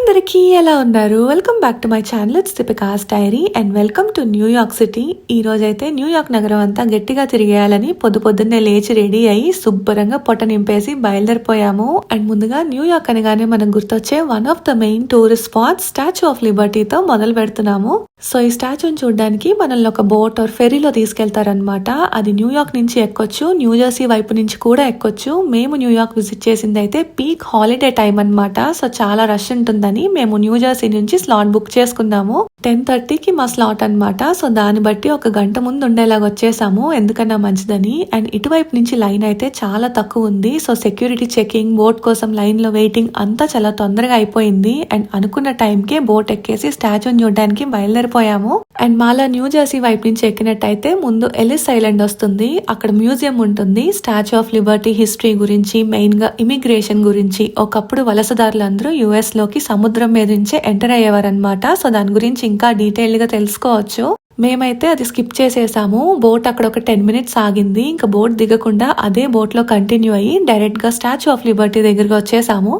అందరికీ ఎలా ఉన్నారు? Welcome back to my channel. It's Deepika's diary and welcome to New York city. ఈ రోజైతే న్యూయార్క్ నగరం అంతా గట్టిగా తిరిగేయాలని పొద్దున్నే లేచి రెడీ అయ్యి శుభ్రంగా పొట్ట నింపేసి బయలుదేరిపోయాము. అండ్ ముందుగా న్యూయార్క్ అనగానే మనకు గుర్తొచ్చే one of the main tourist spot statue of లిబర్టీతో మొదలు పెడుతున్నాము. సో ఈ స్టాచ్యూని చూడడానికి మనల్ని ఒక బోట్ ఆర్ ఫెరీలో తీసుకెళ్తారనమాట. అది న్యూయార్క్ నుంచి ఎక్కొచ్చు, న్యూజెర్సీ వైపు నుంచి కూడా ఎక్కొచ్చు. మేము న్యూయార్క్ విజిట్ చేసింది అయితే పీక్ హాలిడే టైం అనమాట. సో చాలా రష్ ఉంటుందని మేము న్యూజెర్సీ నుంచి స్లాట్ బుక్ చేసుకున్నాము. 10:30కి మా స్లాట్ అనమాట. సో దాన్ని బట్టి ఒక గంట ముందు ఉండేలాగా వచ్చేసాము, ఎందుకన్నా మంచిదని. అండ్ ఇటువైపు నుంచి లైన్ అయితే చాలా తక్కువ ఉంది. సో సెక్యూరిటీ చెకింగ్, బోట్ కోసం లైన్ లో వెయిటింగ్ అంతా చాలా తొందరగా అయిపోయింది. అండ్ అనుకున్న టైంకే బోట్ ఎక్కేసి స్టాచ్యూని చూడడానికి బయలుదేరిపోయాము. అండ్ మాలా న్యూజెర్సీ వైపు నుంచి ఎక్కినట్టయితే ముందు ఎలిస్ ఐలాండ్ వస్తుంది. అక్కడ మ్యూజియం ఉంటుంది. స్టాచ్యూ ఆఫ్ లిబర్టీ హిస్టరీ గురించి, మెయిన్ గా ఇమిగ్రేషన్ గురించి. ఒకప్పుడు వలసదారులందరూ యుఎస్ లోకి సముద్రం మీద నుంచే ఎంటర్ అయ్యేవారనమాట. సో దాని గురించి ఇంకా డీటెయిల్ గా తెలుసుకోవచ్చు. మేమైతే అది స్కిప్ చేసేసాము. బోట్ అక్కడ ఒక 10 minutes ఆగింది. ఇంకా బోట్ దిగకుండా అదే బోట్ లో కంటిన్యూ అయ్యి డైరెక్ట్ గా స్టాచ్యూ ఆఫ్ లిబర్టీ దగ్గరకు వచ్చేసాము.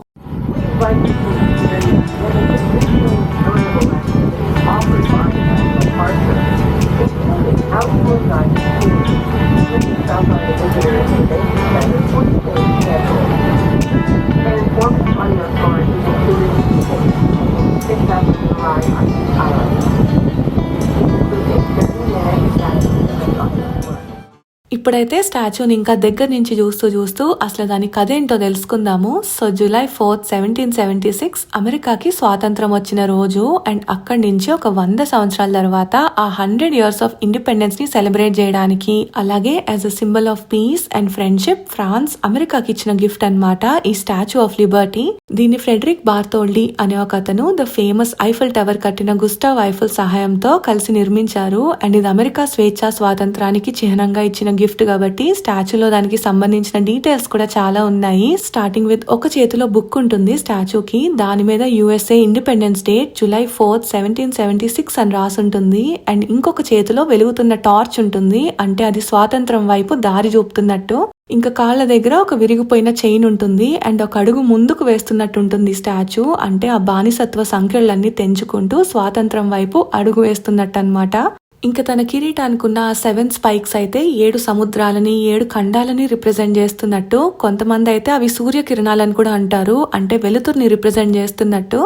ఇప్పుడైతే స్టాచ్యూని ఇంకా దగ్గర నుంచి చూస్తూ అసలు దాని కథ ఏంటో తెలుసుకుందాము. సో July 4th, 1776 అమెరికాకి స్వాతంత్రం వచ్చిన రోజు. అండ్ అక్కడి నుంచి ఒక 100 సంవత్సరాల తర్వాత ఆ 100 years ఆఫ్ ఇండిపెండెన్స్ ని సెలబ్రేట్ చేయడానికి, అలాగే as a symbol of peace and friendship France అమెరికాకి ఇచ్చిన గిఫ్ట్ అన్నమాట ఈ స్టాచ్యూ ఆఫ్ లిబర్టీ. దీన్ని ఫ్రెడరిక్ బార్తోల్డీ అనే ఒక అతను ద ఫేమస్ ఐఫిల్ టవర్ కట్టిన గుస్టావ్ ఐఫిల్ సహాయంతో కలిసి నిర్మించారు. అండ్ ఇది అమెరికా స్వేచ్ఛ స్వాతంత్రానికి చిహ్నంగా ఇచ్చిన గిఫ్ట్ కాబట్టి స్టాచ్యూలో దానికి సంబంధించిన డీటెయిల్స్ కూడా చాలా ఉన్నాయి. స్టార్టింగ్ విత్ ఒక చేతిలో బుక్ ఉంటుంది స్టాచ్యూకి. దాని మీద USA independence date July 4th, 1776 అని రాసుంటుంది. అండ్ ఇంకొక చేతిలో వెలుగుతున్న టార్చ్ ఉంటుంది, అంటే అది స్వాతంత్రం వైపు దారి చూపుతున్నట్టు. ఇంకా కాళ్ళ దగ్గర ఒక విరిగిపోయిన చైన్ ఉంటుంది. అండ్ ఒక అడుగు ముందుకు వేస్తున్నట్టు ఉంటుంది స్టాచ్యూ, అంటే ఆ బానిసత్వ సంఖ్యలన్నీ తెంచుకుంటూ స్వాతంత్రం వైపు అడుగు వేస్తున్నట్టు అనమాట. ఇంకా తన కిరీటానికి ఉన్న 7 spikes అయితే 7 సముద్రాలని 7 ఖండాలని రిప్రజెంట్ చేస్తున్నట్టు. కొంతమంది అయితే అవి సూర్యకిరణాలని కూడా అంటారు, అంటే వెలుతురుని రిప్రజెంట్ చేస్తున్నట్టు.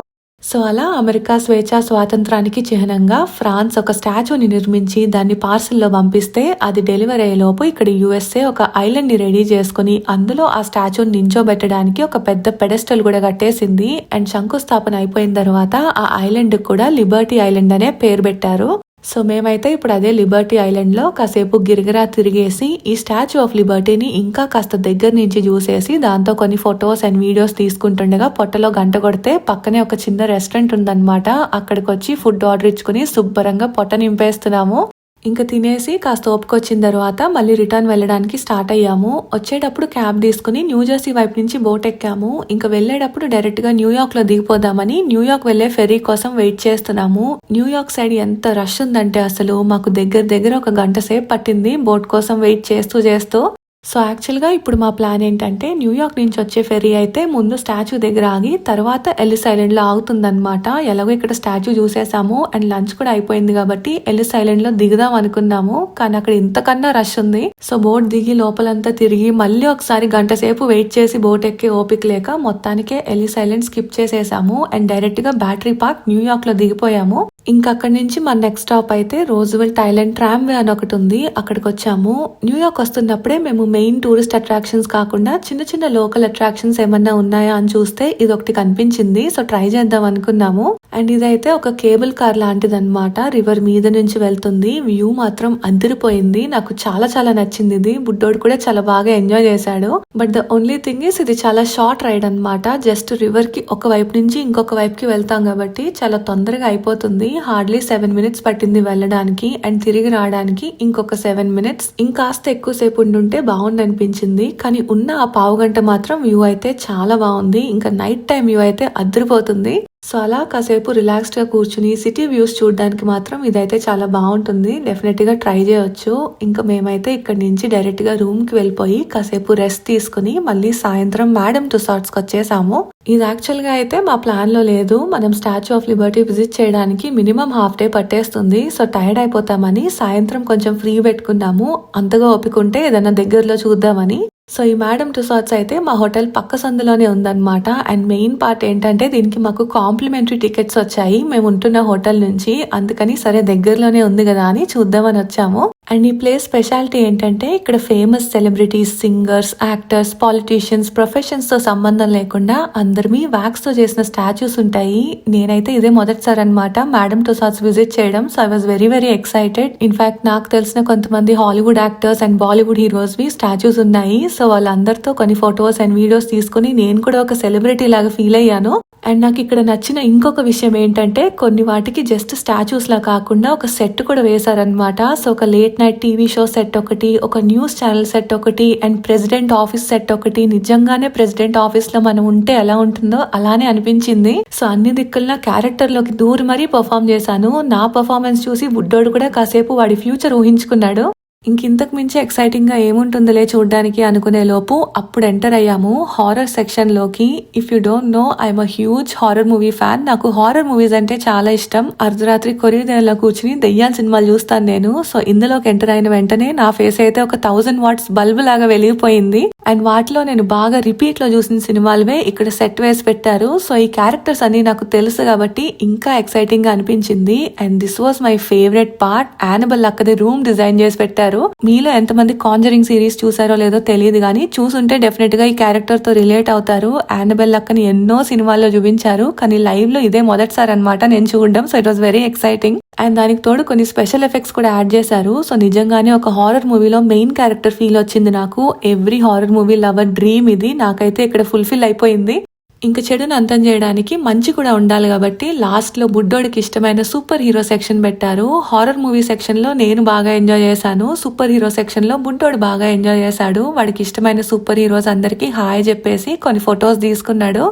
సో అలా అమెరికా స్వేచ్ఛ స్వాతంత్రానికి చిహ్నంగా ఫ్రాన్స్ ఒక స్టాచ్యూని నిర్మించి దాన్ని పార్సల్లో పంపిస్తే అది డెలివరీ అయ్యేలోపు ఇక్కడ USA ఒక ఐలాండ్ ని రెడీ చేసుకుని అందులో ఆ స్టాచ్యూని నించోబెట్టడానికి ఒక పెద్ద పెడెస్టల్ కూడా కట్టేసింది. అండ్ శంకుస్థాపన అయిపోయిన తర్వాత ఆ ఐలాండ్ కూడా లిబర్టీ ఐలాండ్ అనే పేరు పెట్టారు. సో మేమైతే ఇప్పుడు అదే లిబర్టీ ఐలాండ్ లో కాసేపు గిరిగిరా తిరిగేసి ఈ స్టాచ్యూ ఆఫ్ లిబర్టీని ఇంకా కాస్త దగ్గర నుంచి చూసేసి దాంతో కొన్ని ఫొటోస్ అండ్ వీడియోస్ తీసుకుంటుండగా పొట్టలో గంట కొడితే పక్కనే ఒక చిన్న రెస్టారెంట్ ఉందన్నమాట. అక్కడికి వచ్చి ఫుడ్ ఆర్డర్ ఇచ్చుకుని శుభ్రంగా పొట్ట నింపేస్తున్నాము. ఇంకా తినేసి కాస్త ఓపుకొచ్చిన తర్వాత మళ్ళీ రిటర్న్ వెళ్ళడానికి స్టార్ట్ అయ్యాము. వచ్చేటప్పుడు క్యాబ్ తీసుకుని న్యూజెర్సీ వైపు నుంచి బోట్ ఎక్కాము. ఇంకా వెళ్ళేటప్పుడు డైరెక్ట్ గా న్యూయార్క్ లో దిగిపోదామని న్యూయార్క్ వెళ్లే ఫెరీ కోసం వెయిట్ చేస్తున్నాము. న్యూయార్క్ సైడ్ ఎంత రష్ ఉందంటే అసలు మాకు దగ్గర ఒక గంట సేపు పట్టింది బోట్ కోసం వెయిట్ చేస్తూ. సో యాక్చువల్ గా ఇప్పుడు మా ప్లాన్ ఏంటంటే న్యూయార్క్ నుంచి వచ్చే ఫెరీ అయితే ముందు స్టాచ్యూ దగ్గర ఆగి తర్వాత ఎలిస్ ఐలాండ్ లో ఆగుతుందన్నమాట. ఎలాగో ఇక్కడ స్టాచ్యూ చూసేసాము అండ్ లంచ్ కూడా అయిపోయింది కాబట్టి ఎలిస్ ఐలాండ్ లో దిగుదాం అనుకున్నాము. కానీ అక్కడ ఇంతకన్నా రష్ ఉంది. సో బోట్ దిగి లోపలంతా తిరిగి మళ్ళీ ఒకసారి గంట సేపు వెయిట్ చేసి బోట్ ఎక్కే ఓపిక లేక మొత్తానికే ఎలిస్ ఐలాండ్ స్కిప్ చేసేసాము అండ్ డైరెక్ట్ గా బ్యాటరీ పార్క్ న్యూయార్క్ లో దిగిపోయాము. ఇంకా అక్కడి నుంచి మన నెక్స్ట్ స్టాప్ అయితే రోజ్వెల్ట్ ఐలాండ్ ట్రామ్వే అని ఒకటి ఉంది, అక్కడికి వచ్చాము. న్యూయార్క్ వస్తున్నప్పుడే మేము మెయిన్ టూరిస్ట్ అట్రాక్షన్స్ కాకుండా చిన్న లోకల్ అట్రాక్షన్స్ ఏమన్నా ఉన్నాయా అని చూస్తే ఇది ఒకటి కనిపించింది. సో ట్రై చేద్దాం అనుకున్నాము. అండ్ ఇదైతే ఒక కేబుల్ కార్ లాంటిది అనమాట. రివర్ మీద నుంచి వెళ్తుంది. వ్యూ మాత్రం అదిరిపోయింది. నాకు చాలా నచ్చింది ఇది. బుడ్డోడు కూడా చాలా బాగా ఎంజాయ్ చేశాడు. But the only thing is ఇది చాలా షార్ట్ రైడ్ అనమాట. జస్ట్ రివర్ కి ఒక వైపు నుంచి ఇంకొక వైపుకి వెళ్తాం కాబట్టి చాలా తొందరగా అయిపోతుంది. హార్డ్లీ 7 minutes పట్టింది వెళ్ళడానికి అండ్ తిరిగి రావడానికి ఇంకొక 7 minutes. ఇంకాస్త ఎక్కువసేపు ఉండుంటే బాగుంది అనిపించింది. కానీ ఉన్న ఆ పావు గంట మాత్రం వ్యూ అయితే చాలా బాగుంది. ఇంకా నైట్ టైం వ్యూ అయితే అదిరిపోతుంది. సో అలా కాసేపు రిలాక్స్డ్‌గా కూర్చుని సిటీ వ్యూస్ చూడడానికి మాత్రం ఇదైతే చాలా బావుంటుంది. డెఫినెట్‌గా ట్రై చేయొచ్చు. ఇంకా మేమైతే ఇక్కడి నుంచి డైరెక్ట్‌గా రూమ్‌కి వెళ్ళిపోయి కాసేపు రెస్ట్ తీసుకొని మళ్ళీ సాయంత్రం మేడమ్ టుసాట్స్‌కి వచ్చేసాము. ఇది యాక్చువల్‌గా అయితే మా ప్లాన్‌లో లేదు. మనం స్టాచ్యూ ఆఫ్ లిబర్టీ విజిట్ చేయడానికి మినిమమ్ హాఫ్ డే పట్టేస్తుంది. సో టైర్డ్ అయిపోతామని సాయంత్రం కొంచెం ఫ్రీ పెట్టుకున్నాము. అంతగా ఓపిక ఉంటే ఏదైనా దగ్గరలో చూద్దామని. సో ఈ మేడమ్ టుసాట్స్ అయితే మా హోటల్ పక్క సందులోనే ఉందన్నమాట. అండ్ మెయిన్ పార్ట్ ఏంటంటే దీనికి మాకు కాంప్లిమెంటరీ టికెట్స్ వచ్చాయి మేము ఉంటున్న హోటల్ నుంచి. అందుకని సరే దగ్గరలోనే ఉంది కదా అని చూద్దామని వచ్చాము. అండ్ ఈ ప్లేస్ స్పెషాలిటీ ఏంటంటే ఇక్కడ famous celebrities, singers, actors, politicians, professions తో సంబంధం లేకుండా అందరిమీ వ్యాక్స్ తో చేసిన స్టాచ్యూస్ ఉంటాయి. నేనైతే ఇదే మొదటిసారి అనమాట మేడమ్ టుసాట్స్ విజిట్ చేయడం. So I was very very excited. In fact నాకు తెలిసిన కొంతమంది Hollywood actors and Bollywood heroes వి స్టాచ్యూస్ ఉన్నాయి. సో వాళ్ళందరితో కొన్ని ఫొటోస్ అండ్ వీడియోస్ తీసుకుని నేను కూడా ఒక సెలబ్రిటీ లాగా ఫీల్ అయ్యాను. అండ్ నాకు ఇక్కడ నచ్చిన ఇంకొక విషయం ఏంటంటే కొన్ని వాటికి జస్ట్ స్టాచ్యూస్ లా కాకుండా ఒక సెట్ కూడా వేశారనమాట. సో ఒక late night TV show set ఒకటి, ఒక న్యూస్ ఛానల్ సెట్ ఒకటి, అండ్ ప్రెసిడెంట్ ఆఫీస్ సెట్ ఒకటి. నిజంగానే ప్రెసిడెంట్ ఆఫీస్ లో మనం ఉంటే ఎలా ఉంటుందో అలానే అనిపించింది. సో అన్ని దిక్కుల్లో క్యారెక్టర్ లోకి దూరి మరీ పర్ఫామ్ చేశాను. నా పర్ఫార్మెన్స్ చూసి బుడ్డోడు కూడా కాసేపు వాడి ఫ్యూచర్ ఊహించుకున్నాడు. ఇంకింతకు మించి ఎక్సైటింగ్ గా ఏముంటుందిలే చూడడానికి అనుకునే లోపు అప్పుడు ఎంటర్ అయ్యాము హారర్ సెక్షన్ లోకి. If you don't know, I'm a huge horror movie fan. నాకు హారర్ మూవీస్ అంటే చాలా ఇష్టం. అర్ధరాత్రి కొరియాలో కూర్చుని దెయ్యాల సినిమాలు చూస్తాను నేను. సో ఇందులోకి ఎంటర్ అయిన వెంటనే నా ఫేస్ అయితే ఒక 1000 వాట్స్ బల్బ్ లాగా వెలిగిపోయింది. అండ్ వాటిలో నేను బాగా రిపీట్ లో చూసిన సినిమాలవే ఇక్కడ సెట్ వేసి పెట్టారు. సో ఈ క్యారెక్టర్స్ అన్ని నాకు తెలుసు కాబట్టి ఇంకా ఎక్సైటింగ్ గా అనిపించింది. And this was my favourite part. Annabelle అక్కడే రూమ్ డిజైన్ చేసి పెట్టారు. మీలో ఎంతమంది కాంజరింగ్ సిరీస్ చూసారో లేదో తెలియదు కానీ చూసుంటే డెఫినెట్ గా ఈ క్యారెక్టర్ తో రిలేట్ అవుతారు. యానబెల్ అక్కని ఎన్నో సినిమాల్లో చూపించారు కానీ లైవ్ లో ఇదే మొదటిసారి అనమాట నేను చూడడం. So it was very exciting. And దానికి తోడు కొన్ని స్పెషల్ ఎఫెక్ట్స్ కూడా యాడ్ చేశారు. సో నిజంగానే ఒక హారర్ మూవీలో మెయిన్ క్యారెక్టర్ ఫీల్ వచ్చింది నాకు. Every horror movie lover dream ఇది. నాకైతే ఇక్కడ ఫుల్ఫిల్ అయిపోయింది. ఇంకా చెడును అంతం చేయడానికి మంచి కూడా ఉండాలి కాబట్టి లాస్ట్ లో బుడ్డోడికి ఇష్టమైన సూపర్ హీరో సెక్షన్ పెట్టారు. హారర్ మూవీ సెక్షన్ లో నేను బాగా ఎంజాయ్ చేశాను. సూపర్ హీరో సెక్షన్ లో బుడ్డోడు బాగా ఎంజాయ్ చేశాడు. వాడికి ఇష్టమైన సూపర్ హీరోస్ అందరికి హాయ్ చెప్పేసి కొన్ని ఫొటోస్ తీసుకున్నాడు.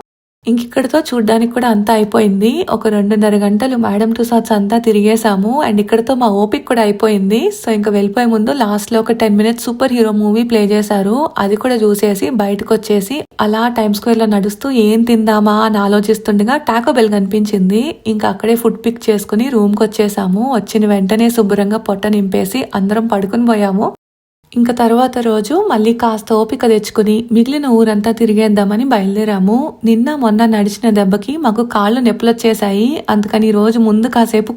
ఇంకిక్కడతో చూడ్డానికి కూడా అంతా అయిపోయింది. ఒక 2.5 గంటలు మేడమ్ టుసాట్స్ అంతా తిరిగేసాము. అండ్ ఇక్కడతో మా ఓపిక కూడా అయిపోయింది. సో ఇంకా వెళ్ళిపోయే ముందు లాస్ట్ లో ఒక 10 minutes super hero movie play చేశారు. అది కూడా చూసేసి బయటకు వచ్చేసి అలా టైమ్ స్క్వేర్ లో నడుస్తూ ఏం తిందామా అని ఆలోచిస్తుండగా టాకో బెల్ కనిపించింది. ఇంకా అక్కడే ఫుడ్ పిక్ చేసుకుని రూమ్ కి వచ్చేసాము. వచ్చిన వెంటనే శుభ్రంగా పొట్ట నింపేసి అందరం పడుకుని పోయాము. ఇంకా తర్వాత రోజు మళ్ళీ కాస్త ఓపిక తెచ్చుకుని మిగిలిన ఊరంతా తిరిగేద్దామని బయలుదేరాము. నిన్న మొన్న నడిచిన దెబ్బకి మాకు కాళ్ళు నొప్పులొచ్చేసాయి. అందుకని ఈ రోజు ముందు కాసేపు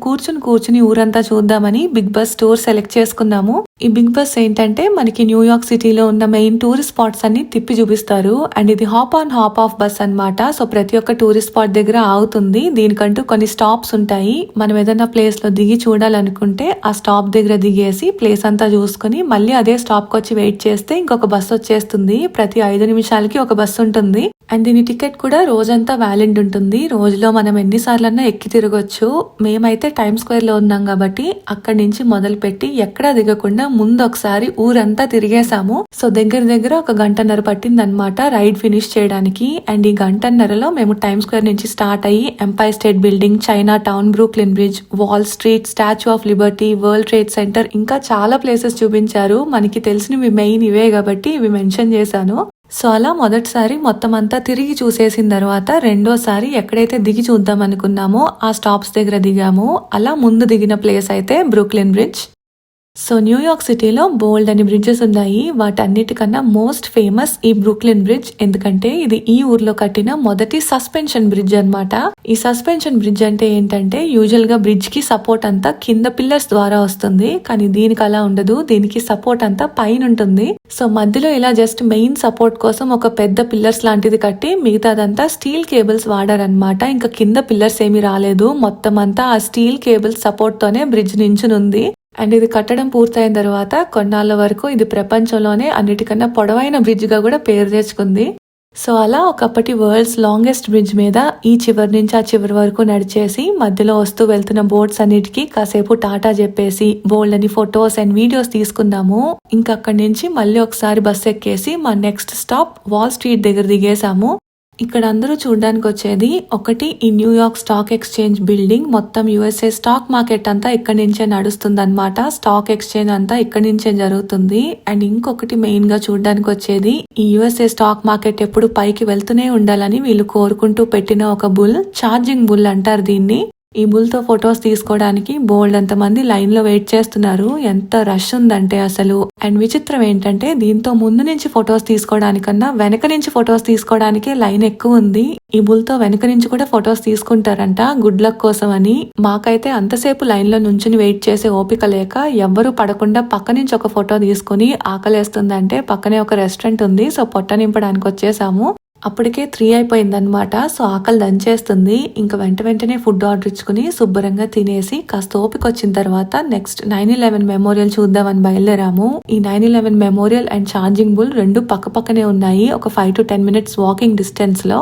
కూర్చుని ఊరంతా చూద్దామని బిగ్ బస్ టూర్ సెలెక్ట్ చేసుకున్నాము. ఈ బిగ్ బస్ ఏంటంటే మనకి న్యూయార్క్ సిటీలో ఉన్న మెయిన్ టూరిస్ట్ స్పాట్స్ అన్ని తిప్పి చూపిస్తారు. అండ్ ఇది hop on hop of bus అన్నమాట. సో ప్రతి ఒక్క టూరిస్ట్ స్పాట్ దగ్గర ఆగుతుంది. దీనికంటూ కొన్ని స్టాప్స్ ఉంటాయి. మనం ఏదైనా ప్లేస్ లో దిగి చూడాలనుకుంటే ఆ స్టాప్ దగ్గర దిగేసి ప్లేస్ అంతా చూసుకుని మళ్ళీ అదే స్టాప్ కి వచ్చి వెయిట్ చేస్తే ఇంకొక బస్ వచ్చేస్తుంది. ప్రతి 5 నిమిషాలకి ఒక బస్సు ఉంటుంది. అండ్ దీని టికెట్ కూడా రోజంతా వ్యాలిడ్ ఉంటుంది. రోజులో మనం ఎన్నిసార్లన్నా ఎక్కి తిరగొచ్చు. మేమైతే టైమ్ స్క్వేర్ లో ఉన్నాం కాబట్టి అక్కడి నుంచి మొదలు పెట్టి ఎక్కడా దిగకుండా ముందు ఒకసారి ఊరంతా తిరిగేసాము. సో దగ్గర ఒక 1.5 గంట పట్టిందనమాట రైడ్ ఫినిష్ చేయడానికి. అండ్ ఈ 1.5 గంటలో మేము టైమ్ స్క్వేర్ నుంచి స్టార్ట్ అయ్యి Empire State Building, China town, Brooklyn Bridge, Wall Street, Statue of Liberty, World Trade Center ఇంకా చాలా ప్లేసెస్ చూపించారు. మనకి తెలిసినవి మెయిన్ ఇవే కాబట్టి ఇవి మెన్షన్ చేశాను. సో అలా మొదటిసారి మొత్తం అంతా తిరిగి చూసేసిన తర్వాత రెండోసారి ఎక్కడైతే దిగి చూద్దాం అనుకున్నామో ఆ స్టాప్స్ దగ్గర దిగాము. అలా ముందు దిగిన ప్లేస్ అయితే బ్రూక్లిన్ బ్రిడ్జ్. సో న్యూయార్క్ సిటీలో బోల్డ్ అని బ్రిడ్జెస్ ఉన్నాయి. వాటన్నిటికన్నా మోస్ట్ ఫేమస్ ఈ బ్రూక్లిన్ బ్రిడ్జ్. ఎందుకంటే ఇది ఈ ఊర్లో కట్టిన మొదటి సస్పెన్షన్ బ్రిడ్జ్ అన్నమాట. ఈ సస్పెన్షన్ బ్రిడ్జ్ అంటే ఏంటంటే యూజువల్ గా బ్రిడ్జ్ కి సపోర్ట్ అంతా కింద పిల్లర్స్ ద్వారా వస్తుంది. కానీ దీనికి అలా ఉండదు. దీనికి సపోర్ట్ అంతా పైన ఉంటుంది. సో మధ్యలో ఇలా జస్ట్ మెయిన్ సపోర్ట్ కోసం ఒక పెద్ద పిల్లర్స్ లాంటిది కట్టి మిగతాదంతా స్టీల్ కేబుల్స్ వాడారనమాట. ఇంకా కింద పిల్లర్స్ ఏమీ రాలేదు. మొత్తం అంతా ఆ స్టీల్ కేబుల్స్ సపోర్ట్ తోనే బ్రిడ్జ్ నించునుంది. అండ్ ఇది కట్టడం పూర్తయిన తర్వాత కొన్నాళ్ళ వరకు ఇది ప్రపంచంలోనే అన్నిటికన్నా పొడవైన బ్రిడ్జ్ గా కూడా పేరు తెచ్చుకుంది. సో అలా ఒకప్పటి వరల్డ్స్ లాంగెస్ట్ బ్రిడ్జ్ మీద ఈ చివరి నుంచి ఆ చివరి వరకు నడిచేసి మధ్యలో వస్తూ వెళ్తున్న బోట్స్ అన్నిటికీ కాసేపు టాటా చెప్పేసి బోల్డ్ అని ఫొటోస్ అండ్ వీడియోస్ తీసుకున్నాము. ఇంకా అక్కడి నుంచి మళ్ళీ ఒకసారి బస్ ఎక్కేసి మా నెక్స్ట్ స్టాప్ వాల్ స్ట్రీట్ దగ్గర దిగేసాము. ఇక్కడ అందరూ చూడడానికి వచ్చేది ఒకటి ఈ న్యూయార్క్ స్టాక్ ఎక్స్చేంజ్ బిల్డింగ్. మొత్తం యుఎస్ఏ స్టాక్ మార్కెట్ అంతా ఇక్కడి నుంచే నడుస్తుంది అనమాట. స్టాక్ ఎక్స్చేంజ్ అంతా ఇక్కడి నుంచే జరుగుతుంది. అండ్ ఇంకొకటి మెయిన్ గా చూడడానికి వచ్చేది ఈ యుఎస్ఏ స్టాక్ మార్కెట్ ఎప్పుడు పైకి వెళ్తూనే ఉండాలని వీళ్ళు కోరుకుంటూ పెట్టిన ఒక బుల్, ఛార్జింగ్ బుల్ అంటారు దీన్ని. ఈ బుల్ తో ఫొటోస్ తీసుకోవడానికి బోల్డ్ అంత మంది లైన్ లో వెయిట్ చేస్తున్నారు. ఎంత రష్ ఉందంటే అసలు. అండ్ విచిత్రం ఏంటంటే దీంతో ముందు నుంచి ఫొటోస్ తీసుకోవడానికన్నా వెనక నుంచి ఫొటోస్ తీసుకోవడానికి లైన్ ఎక్కువ ఉంది. ఈ బుల్ తో వెనక నుంచి కూడా ఫొటోస్ తీసుకుంటారంట గుడ్ లక్ కోసం అని. మాకైతే అంతసేపు లైన్ లో నుంచుని వెయిట్ చేసే ఓపిక లేక ఎవ్వరూ పడకుండా పక్క నుంచి ఒక ఫోటో తీసుకుని ఆకలేస్తుందంటే పక్కనే ఒక రెస్టారెంట్ ఉంది, సో పొట్ట నింపడానికి వచ్చేసాము. అప్పటికే 3 అయిపోయిందనమాట. సో ఆకలి దంచేస్తుంది. ఇంకా వెంటనే ఫుడ్ ఆర్డర్ ఇచ్చుకుని శుభ్రంగా తినేసి కాస్త ఓపిక వచ్చిన తర్వాత నెక్స్ట్ 9/11 మెమోరియల్ చూద్దామని బయలుదేరాము. ఈ 9/11 మెమోరియల్ అండ్ ఛార్జింగ్ బుల్ రెండు పక్కనే ఉన్నాయి, ఒక 5 to 10 minutes వాకింగ్ డిస్టెన్స్ లో.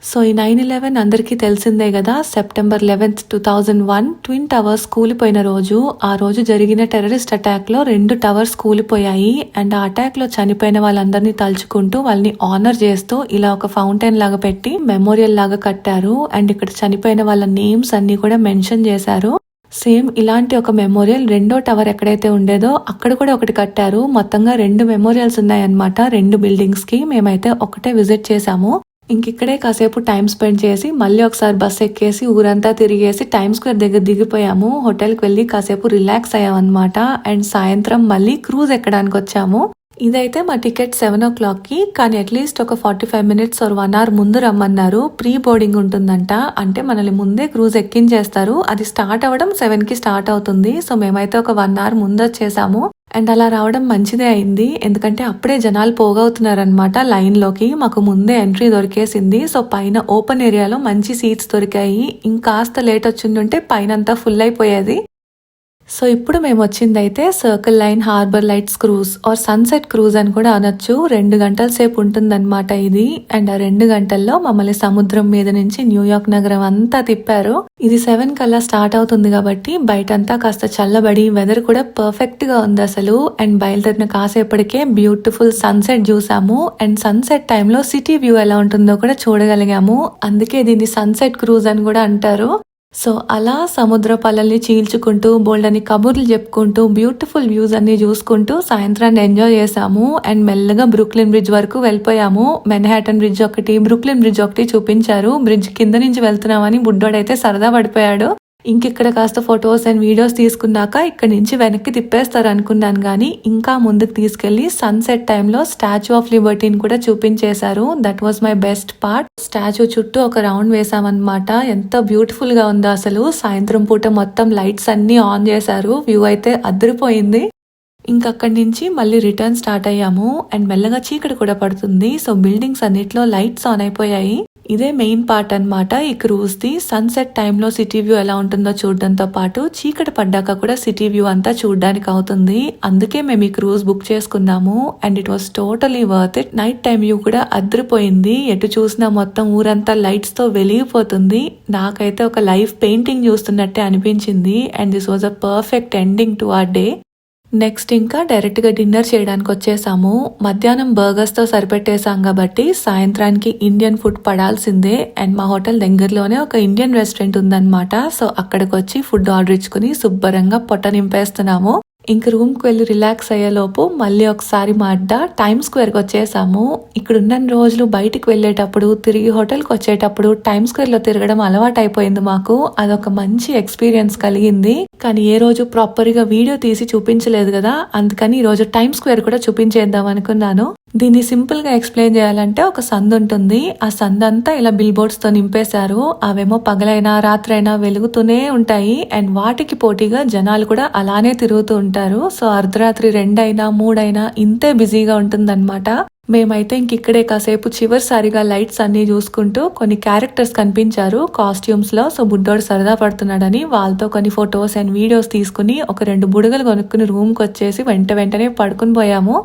సో ఈ 9/11 అందరికీ తెలిసిందే కదా, September 11th, 2001 ట్విన్ టవర్స్ కూలిపోయిన రోజు. ఆ రోజు జరిగిన టెర్రరిస్ట్ అటాక్ లో 2 టవర్స్ కూలిపోయాయి. అండ్ ఆ అటాక్ లో చనిపోయిన వాళ్ళందరినీ తలుచుకుంటూ వాళ్ళని ఆనర్ చేస్తూ ఇలా ఒక ఫౌంటైన్ లాగా పెట్టి మెమోరియల్ లాగా కట్టారు. అండ్ ఇక్కడ చనిపోయిన వాళ్ళ నేమ్స్ అన్ని కూడా మెన్షన్ చేశారు. సేమ్ ఇలాంటి ఒక మెమోరియల్ 2వ టవర్ ఎక్కడైతే ఉండేదో అక్కడ కూడా ఒకటి కట్టారు. మొత్తంగా 2 మెమోరియల్స్ ఉన్నాయన్నమాట 2 బిల్డింగ్స్ కి. మేమైతే ఒకటే విజిట్ చేసాము. ఇంకిక్కడే కాసేపు టైం స్పెండ్ చేసి మళ్ళీ ఒకసారి బస్ ఎక్కేసి ఊరంతా తిరిగేసి టైమ్ స్క్వేర్ దగ్గర దిగిపోయాము. హోటల్కి వెళ్ళి కాసేపు రిలాక్స్ అయ్యామన్నమాట. అండ్ సాయంత్రం మళ్ళీ క్రూజ్ ఎక్కడానికి వచ్చాము. ఇదైతే మా టికెట్ 7 o'clock కి, కానీ అట్లీస్ట్ ఒక 45 minutes or 1 hour ముందు రమ్మన్నారు. ప్రీ బోర్డింగ్ ఉంటుందంట, అంటే మనల్ని ముందే క్రూజ్ ఎక్కించేస్తారు. అది స్టార్ట్ అవ్వడం 7 కి స్టార్ట్ అవుతుంది. సో మేమైతే ఒక 1 hour ముందు వచ్చేసాము. అండ్ అలా రావడం మంచిదే అయింది, ఎందుకంటే అప్పుడే జనాలు పోగవుతున్నారనమాట లైన్ లోకి. మాకు ముందే ఎంట్రీ దొరికేసింది. సో పైన ఓపెన్ ఏరియాలో మంచి సీట్స్ దొరికాయి. ఇంకాస్త లేట్ వచ్చిందంటే పైన అంతా ఫుల్ అయిపోయేది. సో ఇప్పుడు మేము వచ్చిందైతే circle line harbour lights cruise or sunset cruise అని కూడా అనొచ్చు. 2 గంటల సేపు ఉంటుందన్నమాట ఇది. అండ్ ఆ 2 గంటల్లో మమ్మల్ని సముద్రం మీద నుంచి న్యూయార్క్ నగరం అంతా తిప్పారు. ఇది 7 కల్లా స్టార్ట్ అవుతుంది కాబట్టి బయటంతా కాస్త చల్లబడి వెదర్ కూడా పర్ఫెక్ట్ గా ఉంది అసలు. అండ్ బయలుదేరిన కాసేపటికే బ్యూటిఫుల్ సన్సెట్ చూసాము. అండ్ సన్సెట్ టైంలో సిటీ వ్యూ ఎలా ఉంటుందో కూడా చూడగలిగాము. అందుకే దీన్ని సన్సెట్ క్రూజ్ అని కూడా అంటారు. సో అలా సముద్ర పల్లల్ని చీల్చుకుంటూ బోల్డని కబుర్లు చెప్పుకుంటూ బ్యూటిఫుల్ వ్యూస్ అన్ని చూసుకుంటూ సాయంత్రాన్ని ఎంజాయ్ చేసాము. అండ్ మెల్లగా బ్రూక్లిన్ బ్రిడ్జ్ వరకు వెళ్ళిపోయాము. మెన్హాటన్ బ్రిడ్జ్ ఒకటి, బ్రూక్లిన్ బ్రిడ్జ్ ఒకటి చూపించారు. బ్రిడ్జ్ కింద నుంచి వెళ్తున్నామని బుడ్డోడైతే సరదా పడిపోయాడు. ఇంకిక్కడ కాస్త ఫొటోస్ అండ్ వీడియోస్ తీసుకున్నాక ఇక్కడ నుంచి వెనక్కి తిప్పేస్తారు అనుకున్నాను, కానీ ఇంకా ముందుకు తీసుకెళ్లి సన్సెట్ టైంలో స్టాచ్యూ ఆఫ్ లిబర్టీని కూడా చూపించేశారు. That was my best part. Statue చుట్టూ ఒక రౌండ్ వేసామన్నమాట. ఎంత బ్యూటిఫుల్ గా ఉందో అసలు. సాయంత్రం పూట మొత్తం లైట్స్ అన్ని ఆన్ చేశారు. వ్యూ అయితే అదిరిపోయింది. ఇంకక్కడి నుంచి మళ్ళీ రిటర్న్ స్టార్ట్ అయ్యాము. అండ్ మెల్లగా చీకటి కూడా పడుతుంది. సో బిల్డింగ్స్ అన్నిట్లో లైట్స్ ఆన్ అయిపోయాయి. ఇదే మెయిన్ పార్ట్ అన్నమాట ఈ క్రూజ్ ది. సన్సెట్ టైంలో సిటీ వ్యూ ఎలా ఉంటుందో చూడడంతో పాటు చీకటి పడ్డాక కూడా సిటీ వ్యూ అంతా చూడడానికి అవుతుంది. అందుకే మేము ఈ క్రూజ్ బుక్ చేసుకున్నాము. And it was totally worth it. Night time view కూడా అదిరిపోయింది. ఎటు చూసినా మొత్తం ఊరంతా లైట్స్ తో వెలిగిపోతుంది. నాకైతే ఒక లైవ్ పెయింటింగ్ చూస్తున్నట్టే అనిపించింది. And this was a perfect ending to our day. Next ఇంకా డైరెక్ట్ గా డిన్నర్ చేయడానికి వచ్చేసాము. మధ్యాహ్నం బర్గర్స్ తో సరిపెట్టేసాం కాబట్టి సాయంత్రానికి ఇండియన్ ఫుడ్ పడాల్సిందే. అండ్ మా హోటల్ దగ్గరలోనే ఒక ఇండియన్ రెస్టారెంట్ ఉందన్నమాట. సో అక్కడికి వచ్చి ఫుడ్ ఆర్డర్ ఇచ్చుకుని శుభ్రంగా పొట్ట నింపేస్తున్నాము. ఇంక రూమ్ కు వెళ్ళి రిలాక్స్ అయ్యేలోపు మళ్ళీ ఒకసారి మా అడ్డ టైమ్ స్క్వేర్ కి వచ్చేసాము. ఇక్కడ ఉన్న రోజులు బయటికి వెళ్ళేటప్పుడు తిరిగి హోటల్ కి వచ్చేటప్పుడు టైమ్ స్క్వేర్ లో తిరగడం అలవాటు అయిపోయింది మాకు. అదొక మంచి ఎక్స్పీరియన్స్ కలిగింది. కానీ ఏ రోజు ప్రాపర్ గా వీడియో తీసి చూపించలేదు కదా, అందుకని ఈ రోజు టైమ్ స్క్వేర్ కూడా చూపించేద్దాం అనుకున్నాను. దీన్ని సింపుల్ గా ఎక్స్ప్లెయిన్ చేయాలంటే ఒక సందు ఉంటుంది. ఆ సందు అంతా ఇలా బిల్ బోర్డ్స్ తో నింపేశారు. అవేమో పగలైనా రాత్రైనా వెలుగుతూనే ఉంటాయి. అండ్ వాటికి పోటీగా జనాలు కూడా అలానే తిరుగుతూ ఉంటారు. సో అర్ధరాత్రి 2 అయినా 3 అయినా ఇంతే బిజీగా ఉంటుందన్నమాట. మేమైతే ఇంకిక్కడే కాసేపు చివరిసారిగా లైట్స్ అన్ని చూసుకుంటూ కొన్ని క్యారెక్టర్స్ కనిపించారు కాస్ట్యూమ్స్ లో. సో బుడ్డోడు సరదా పడుతున్నాడని వాళ్ళతో కొన్ని ఫొటోస్ అండ్ వీడియోస్ తీసుకుని ఒక 2 బుడగలు కొనుక్కుని రూమ్ కి వచ్చేసి వెంటనే పడుకుని పోయాము.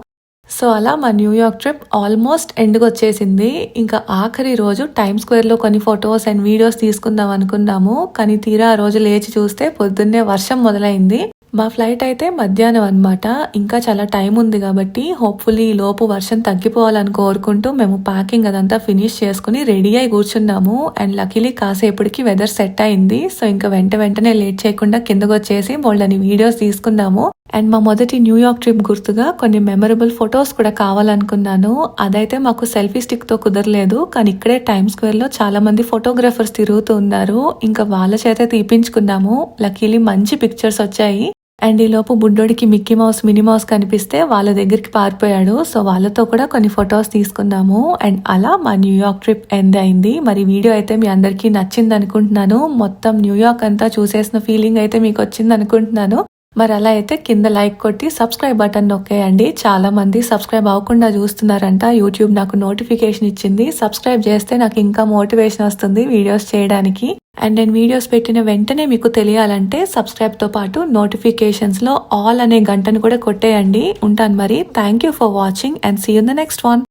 సో అలా మా న్యూయార్క్ ట్రిప్ ఆల్మోస్ట్ ఎండ్కి వచ్చేసింది. ఇంకా ఆఖరి రోజు టైమ్ స్క్వేర్ లో కొన్ని ఫొటోస్ అండ్ వీడియోస్ తీసుకుందాం అనుకున్నాము. కానీ తీరా ఆ రోజు లేచి చూస్తే పొద్దున్నే వర్షం మొదలైంది. మా ఫ్లైట్ అయితే మధ్యాహ్నం అన్నమాట. ఇంకా చాలా టైం ఉంది కాబట్టి హోప్ఫుల్లీ ఈ లోపు వర్షం తగ్గిపోవాలని కోరుకుంటూ మేము ప్యాకింగ్ అదంతా ఫినిష్ చేసుకుని రెడీ అయి కూర్చున్నాము. అండ్ లక్కీలీ కాసేపటికి వెదర్ సెట్ అయింది. సో ఇంకా వెంటనే లేట్ చేయకుండా కిందకు వచ్చేసి వాళ్ళని వీడియోస్ తీసుకున్నాము. అండ్ మా మొదటి న్యూయార్క్ ట్రిప్ గుర్తుగా కొన్ని మెమరబుల్ ఫొటోస్ కూడా కావాలనుకున్నాను. అదైతే మాకు సెల్ఫీ స్టిక్ తో కుదరలేదు. కానీ ఇక్కడే టైమ్ స్క్వేర్ లో చాలా మంది ఫోటోగ్రాఫర్స్ తిరుగుతూ ఉన్నారు. ఇంకా వాళ్ళ చేత తీపించుకున్నాము. లక్కీలీ మంచి పిక్చర్స్ వచ్చాయి. అండ్ ఈ లోపు బుడ్డోడికి మిక్కీ మౌస్ మినీ మౌస్ కనిపిస్తే వాళ్ళ దగ్గరికి పారిపోయాడు. సో వాళ్ళతో కూడా కొన్ని ఫొటోస్ తీసుకున్నాము. అండ్ అలా మా న్యూయార్క్ ట్రిప్ ఎండ్ అయింది. మరి వీడియో అయితే మీ అందరికీ నచ్చింది అనుకుంటున్నాను. మొత్తం న్యూయార్క్ అంతా చూసేసిన ఫీలింగ్ అయితే మీకు వచ్చింది అనుకుంటున్నాను. మరి అలా అయితే కింద లైక్ కొట్టి సబ్స్క్రైబ్ బటన్ నొక్కేయండి. చాలా మంది సబ్స్క్రైబ్ అవ్వకుండా చూస్తున్నారంట. యూట్యూబ్ నాకు నోటిఫికేషన్ ఇచ్చింది. సబ్స్క్రైబ్ చేస్తే నాకు ఇంకా మోటివేషన్ వస్తుంది వీడియోస్ చేయడానికి. అండ్ నేను వీడియోస్ పెట్టిన వెంటనే మీకు తెలియాలంటే సబ్స్క్రైబ్ తో పాటు నోటిఫికేషన్స్ లో ఆల్ అనే గంటను కూడా కొట్టేయండి. ఉంటాను మరి. Thank you for watching and see you in the next one.